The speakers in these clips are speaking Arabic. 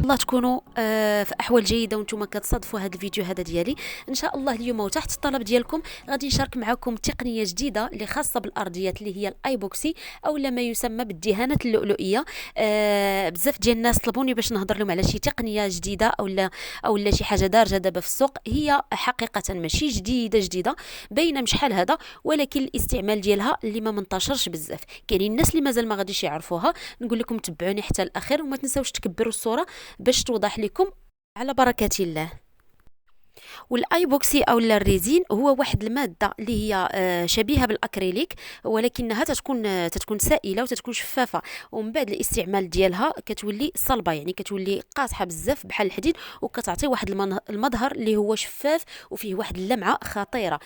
الله تكونوا في احوال جيده وانتم كتصادفوا هذا الفيديو هذا ديالي. ان شاء الله اليوم وتحت الطلب ديالكم غادي نشارك معكم تقنيه جديده اللي خاصه بالارضيات اللي هي الايبوكسي او ما يسمى بالدهانات اللؤلؤيه. بزاف ديال الناس طلبوني باش نهضر لهم على شي تقنيه جديده او شي حاجه دارجه دابا في السوق. هي حقيقه ماشي جديده باينه من شحال هذا، ولكن الاستعمال ديالها اللي ما منتشرش بزاف. كاينين الناس اللي مازال ما غاديش يعرفوها. نقول لكم تبعوني حتى الاخر وما تنساوش تكبروا الصوره باش توضح لكم على بركه الله. والايبوكسي او الريزين هو واحد الماده اللي هي شبيهه بالاكريليك، ولكنها تتكون سائله وتتكون شفافه، ومن بعد الاستعمال ديالها كتولي صلبه، يعني كتولي قاصحه بزاف بحال الحديد، وكتعطي واحد المظهر اللي هو شفاف وفيه واحد اللمعه خطيره.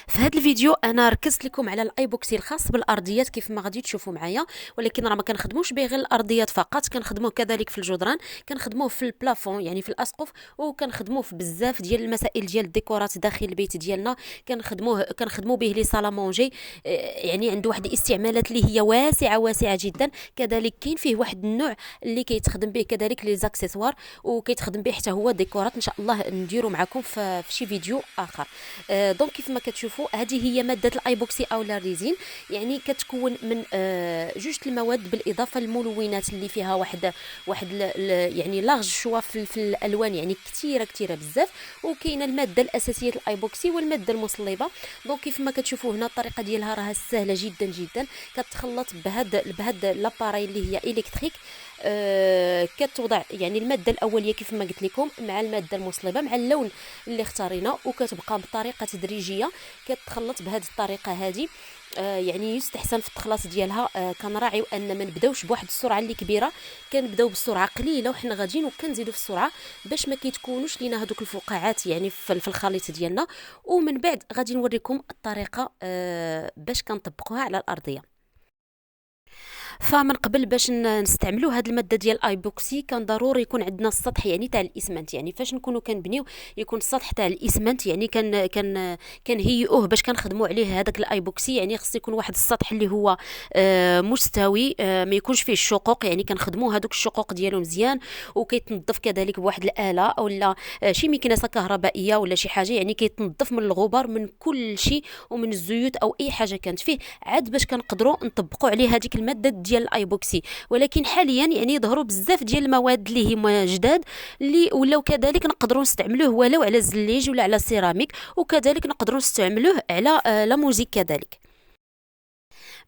في هذا الفيديو انا ركزت لكم على الايبوكسي الخاص بالارضيات كيف ما غادي تشوفوا معايا، ولكن راه ما كنخدموش به غير الارضيات فقط، كنخدموه كذلك في الجدران، كنخدموه في البلافون يعني في الاسقف، وكنخدموه في بزاف ديال المسائل ديال الديكورات داخل البيت ديالنا. كنخدموا به لي صالامونجي، يعني عنده واحد الاستعمالات اللي هي واسعه جدا. كذلك كاين فيه واحد النوع اللي كيتخدم به كذلك لي زاكسيسوار، وكيتخدم به حتى هو ديكورات. ان شاء الله نديرو معكم في شي فيديو اخر. دونك كيف ما كتشوفوا هذه هي ماده الايبوكسي او الريزين، يعني كتكون من جوج المواد بالاضافه للملونات اللي فيها واحد يعني لارج شوا في الالوان، يعني كثيره بزاف. وكاينه الماده الاساسيه الايبوكسي والماده المصلبه. دونك كيف ما كتشوفوا هنا الطريقه ديالها راها سهله جدا. كتخلط بهاد لاباري اللي هي الكتريك. كتوضع يعني الماده الاوليه كيف ما قلت لكم مع الماده المصلبه مع اللون اللي اختاريناه، وكتبقى بطريقه تدريجيه كتخلط بهذه الطريقه هذه. يعني يستحسن في التخلاص ديالها كنراعيو ان ما نبداوش بواحد السرعه اللي كبيره، كنبداو بالسرعه قليله وحنا غاديين، وكنزيدوا في السرعه باش ما كيتكونوش لينا هذوك الفقاعات يعني في الخليط ديالنا. ومن بعد غادي نوريكم الطريقه باش كنطبقوها على الارضيه. فمن قبل باش نستعملوا هذه الماده ديال الايبوكسي كان ضروري يكون عندنا السطح يعني تاع الاسمنت. يعني فاش نكونوا كنبنيو يكون السطح تاع الاسمنت، يعني كنهيئوه باش كنخدموا عليه هذاك الايبوكسي. يعني خص يكون واحد السطح اللي هو مستوي، ما يكونش فيه الشقوق، يعني كنخدموا هذوك الشقوق ديالو مزيان، وكيتنظف كذلك بواحد الاله او شي مكنسه كهربائيه ولا شي حاجه، يعني كيتنظف من الغبار من كل شيء ومن الزيوت او اي حاجه كانت فيه، عاد باش كنقدروا نطبقوا عليه هذيك الماده ديال الايبوكسي. ولكن حاليا يعني ظهروا بزاف ديال المواد اللي هما جداد اللي ولاو كذلك نقدروا نستعملوه ولو على الزليج ولا على السيراميك، وكذلك نقدروا نستعملوه على لا موزيك كذلك.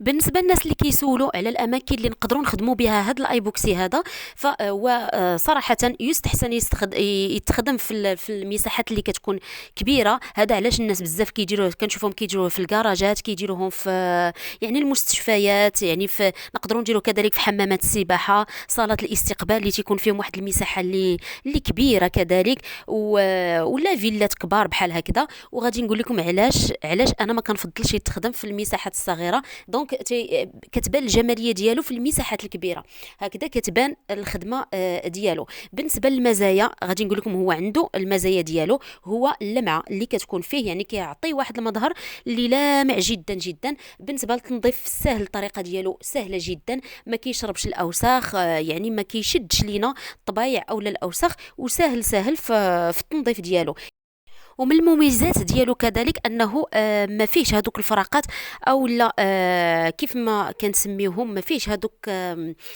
بالنسبه للناس اللي كيسولوا على الاماكن اللي نقدروا نخدموا بها هذا الايبوكسي هذا، فهو صراحه يستحسن يتخدم في المساحات اللي كتكون كبيره. هذا علاش الناس بزاف كنشوفهم كيديروه في الكراجات، كيديروهم في يعني المستشفيات، يعني نقدروا نديروا كذلك في حمامات السباحه، صالات الاستقبال اللي تيكون فيهم واحد المساحه اللي كبيره كذلك، ولا فيلات كبار بحال هكذا. وغادي نقول لكم علاش انا ما كنفضلش يتخدم في المساحات الصغيره. دونك كتبان الجماليه ديالو في المساحات الكبيره، هكذا كتبان الخدمه ديالو. بالنسبه للمزايا غادي نقول لكم هو عنده المزايا ديالو، هو اللمعه اللي كتكون فيه، يعني كيعطي واحد المظهر اللي لامع جدا. بالنسبه للتنظيف سهل، الطريقه ديالو سهله جدا، ما كيشربش الاوساخ، يعني ما كيشدش لينا الطبايع اولا الاوساخ، وسهل في التنظيف ديالو. ومن المميزات ديالو كذلك انه ما فيش هذوك الفراقات او لا كيف ما كنسميوهم، ما فيش هذوك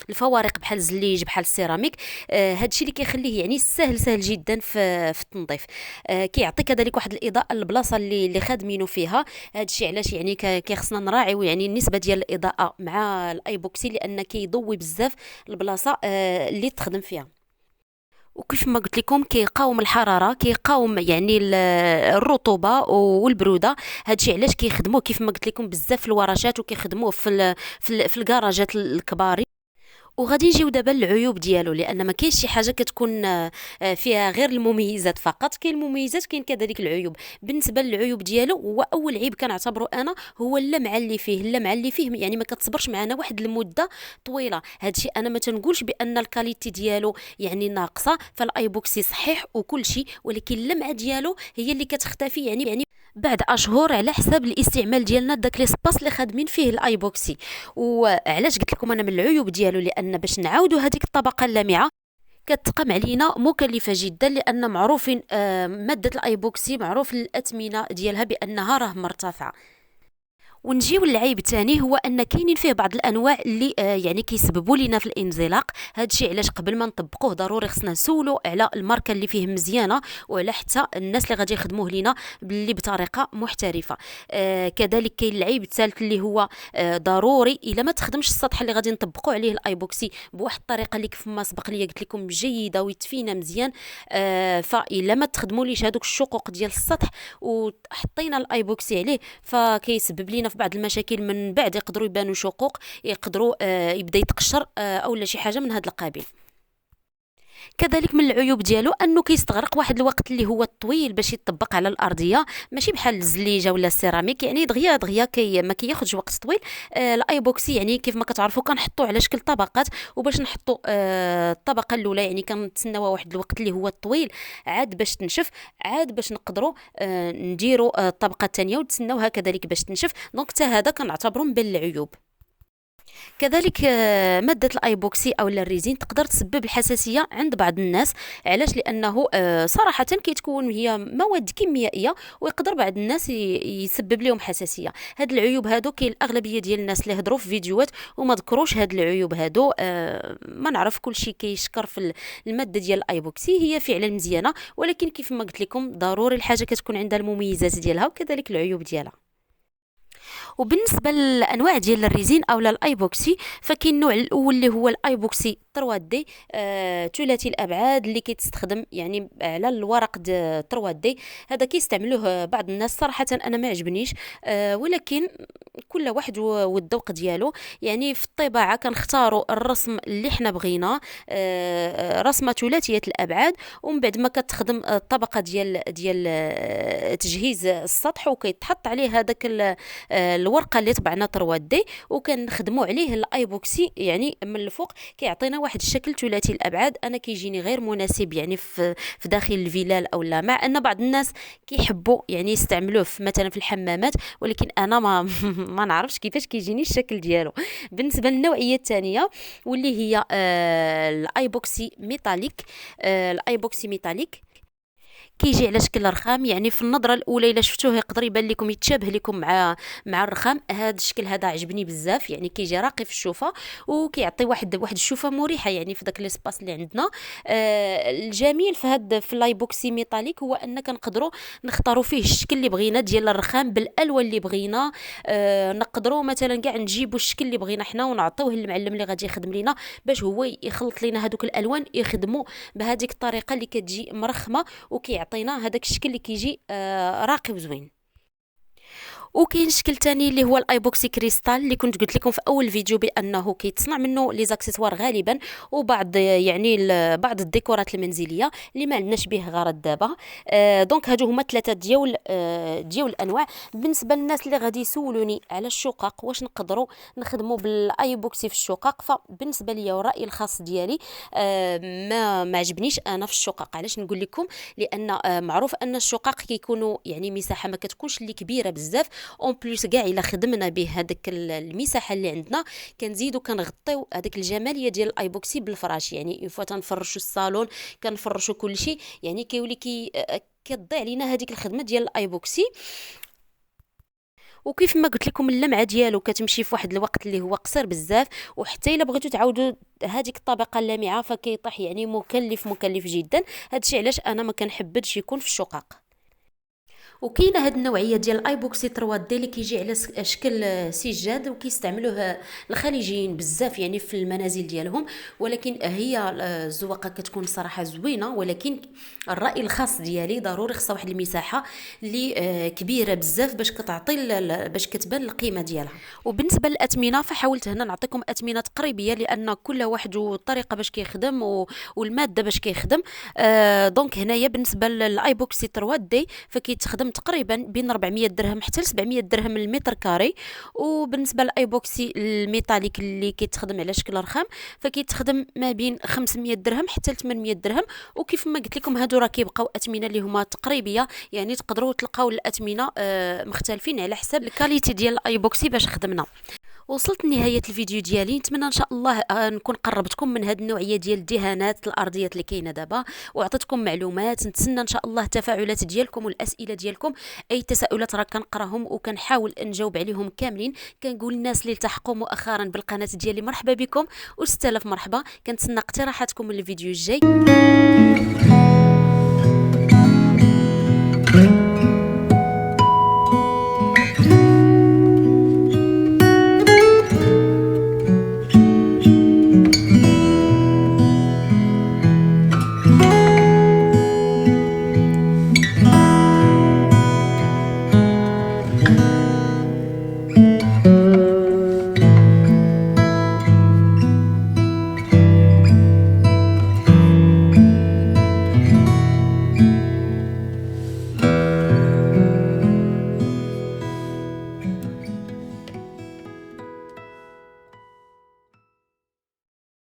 الفوارق بحال الزليج بحال السيراميك. هادشي اللي كيخليه يعني سهل جدا في التنظيف. كيعطي كذلك واحد الاضاءه للبلاصه اللي خادمينه فيها. هادشي علاش يعني كيخصنا نراعيو يعني النسبه ديال الاضاءه مع الايبوكسي، لان كيضوي بزاف البلاصه اللي تخدم فيها. وكيف ما قلت لكم كيقاوم الحراره، كيقاوم يعني الرطوبه والبروده. هادشي علاش كيخدموه كيف ما قلت لكم بزاف في الورشات، وكيخدموه في الكراجات الكبار. وغادي نجيو دابا للعيوب ديالو، لان ما كاينش شي حاجه كتكون فيها غير المميزات فقط، كاين المميزات كاين كذلك العيوب. بالنسبه للعيوب ديالو، هو اول عيب كنعتبره انا هو اللمعه اللي فيه يعني ما كتصبرش معنا واحد المده طويله. هادشي انا ما تنقولش بان الكاليتي ديالو يعني ناقصه، فالايبوكسي صحيح وكل شيء، ولكن اللمعه ديالو هي اللي كتختفي يعني بعد اشهر على حساب الاستعمال ديالنا داك لي سباس اللي خادمين فيه الايبوكسي. وعلاش قلت لكم انا من العيوب ديالو، لان باش نعاودوا هذيك الطبقه اللامعه كتقام علينا مكلفه جدا، لان معروفين ماده الايبوكسي معروف الاثمنه ديالها بانها راه مرتفعه. ونجيو للعيب الثاني، هو ان كاينين فيه بعض الانواع اللي يعني كيسببوا لنا في الانزلاق. هذا الشيء علاش قبل ما نطبقوه ضروري خصنا نسولوا على الماركه اللي فيه مزيانه، وعلى حتى الناس اللي غادي يخدموه لينا باللي بطريقه محترفه. كذلك كاين العيب الثالث اللي هو ضروري الا ما تخدمش السطح اللي غادي نطبقوا عليه الايبوكسي بواحد الطريقه اللي كيف ما سبق لي قلت لكم جيده ويتفينا مزيان، فالا ما تخدموليش هذوك الشقوق ديال السطح وحطينا الايبوكسي عليه فكيسبب لينا في بعض المشاكل من بعد، يقدروا يبانوا شقوق، يقدروا يبدا يتقشر او لا شي حاجه من هذا القبيل. كذلك من العيوب ديالو انه كيستغرق واحد الوقت اللي هو طويل باش يطبق على الارضيه، ماشي بحال الزليجه ولا السيراميك، يعني دغيا دغيا ما كياخذش وقت طويل. الايبوكسي يعني كيف ما كتعرفوا كنحطوا على شكل طبقات، وباش نحطوا الطبقه الاولى يعني كنتسناوها واحد الوقت اللي هو طويل عاد باش تنشف، عاد باش نقدروا نديروا الطبقه الثانيه وتسناوها كذلك باش تنشف. دونك حتى هذا كنعتبره من بين العيوب. كذلك مادة الايبوكسي او الريزين تقدر تسبب الحساسية عند بعض الناس. علاش؟ لانه صراحة كيتكون هي مواد كيميائية، ويقدر بعض الناس يسبب لهم حساسية. هاد العيوب هادو كاين الاغلبية ديال الناس اللي هضروا في فيديوهات وما ذكروش هاد العيوب هادو. ما نعرف كل شيء كيشكر في المادة ديال الايبوكسي، هي فعلا مزيانة، ولكن كيف ما قلت لكم ضروري الحاجة كتكون عندها المميزات ديالها وكذلك العيوب ديالها. وبالنسبه للانواع ديال الريزين او الايبوكسي، فكاين النوع الاول اللي هو الايبوكسي 3 دي ثلاثي الابعاد اللي كيتستخدم يعني على الورق 3 دي. هذا كيستعملوه بعض الناس، صراحه انا ما عجبنيش، ولكن كل واحد والذوق ديالو. يعني في الطباعه كنختاروا الرسم اللي حنا بغينا، رسمه ثلاثيه الابعاد، ومن بعد ما كتخدم الطبقه ديال تجهيز السطح، وكيتحط عليه هذاك الورقه اللي طبعنا 3 دي، وكنخدموا عليه الايبوكسي يعني من الفوق، كيعطينا واحد الشكل ثلاثي الابعاد. انا كيجيني غير مناسب يعني في داخل الفلال او لا، مع ان بعض الناس كيحبوا يعني يستعملوه مثلا في الحمامات، ولكن انا ما نعرفش كيفاش كيجيني الشكل ديالو. بالنسبه للنوعيه الثانيه واللي هي الايبوكسي ميتاليك، الايبوكسي ميتاليك كيجي على شكل رخام. يعني في النظره الاولى الا شفتوه يقدر يبان لكم يتشابه لكم مع الرخام. هذا الشكل هذا عجبني بزاف، يعني كيجي راقي في الشوفه وكيعطي واحد الشوفه مريحه يعني في داك ليسباس اللي عندنا. الجميل في اللايبوكسي ميتاليك هو ان كنقدروا نختاروا فيه الشكل اللي بغينا ديال الرخام بالالوان اللي بغينا. نقدروا مثلا كاع نجيبوا الشكل اللي بغينا حنا ونعطيوه للمعلم اللي غادي يخدم لينا باش هو يخلط لنا هذوك الالوان، يخدموا بهذيك الطريقه اللي كتجي مرخمه، وكيعطينا هذاك الشكل اللي كيجي راقي وزوين. وكاين شكل تاني اللي هو الايبوكسي كريستال، اللي كنت قلت لكم في اول فيديو بانه كيتصنع منه لي زاكسيسوار غالبا، وبعض يعني بعض الديكورات المنزليه اللي ما عندناش به غرض دابا. دونك هادو هما ثلاثه ديال الانواع. بالنسبه للناس اللي غادي يسولوني على الشقق واش نقدروا نخدموا بالايبوكسي في الشقق، فبالنسبه لي والراي الخاص ديالي ما عجبنيش انا في الشقق. علاش نقول لكم؟ لان معروف ان الشقق كيكونوا يعني مساحه ما كتكونش اللي كبيره بزاف، اون بليس كاع الا خدمنا به هذاك المساحه اللي عندنا كنزيدو كنغطيو هذيك الجماليه ديال الايبوكسي بالفراش. يعني اون فوا تنفرشوا الصالون كنفرشوا كل شيء، يعني كيولي كتضيع علينا هذيك الخدمه ديال الايبوكسي. وكيف ما قلت لكم اللمعه ديالو كتمشي في واحد الوقت اللي هو قصير بزاف، وحتى الا بغيتو تعاودوا هذيك الطبقه اللامعه فكيطيح يعني مكلف جدا. هادشي علاش انا ما كنحبش يكون في الشقق. وكاينه هاد النوعيه ديال الايبوكسي 3 دي اللي كيجي على شكل سجاد، وكيستعملوه الخليجيين بزاف يعني في المنازل ديالهم، ولكن هي الزواقه كتكون صراحه زوينه، ولكن الراي الخاص ديالي ضروري خصها واحد المساحه اللي كبيره بزاف باش باش كتبان القيمه ديالها. وبالنسبه للاثمنه فحاولت هنا نعطيكم اثمنه تقريبيه، لان كل واحد والطريقه باش كيخدم والماده باش كيخدم. دونك هنايا بالنسبه للايبوكسي 3 دي فكيتخدم تقريبا بين 400 درهم حتى ل 700 درهم المتر كاري. وبالنسبه للايبوكسي الميتاليك اللي كيتخدم على شكل رخام فكيتخدم ما بين 500 درهم حتى ل 800 درهم. وكيف ما قلت لكم هادو راه كيبقاو اثمنه اللي هما تقريبيه، يعني تقدروا تلقاو الاثمنه مختلفين على حسب الكاليتي ديال الايبوكسي باش خدمنا. وصلت لنهايه الفيديو ديالي. نتمنى ان شاء الله نكون قربتكم من هذه النوعيه ديال الدهانات الارضيات اللي كاينه دابا، وعطيتكم معلومات. نتسنى ان شاء الله التفاعلات ديالكم والاسئله ديالكم. اي تساؤلات راه كنقراهم وكنحاول نجاوب عليهم كاملين. كنقول للناس اللي التحقوا مؤخرا بالقناه ديالي مرحبا بكم و6000 مرحبا. كنتسنى اقتراحاتكم من الفيديو الجاي.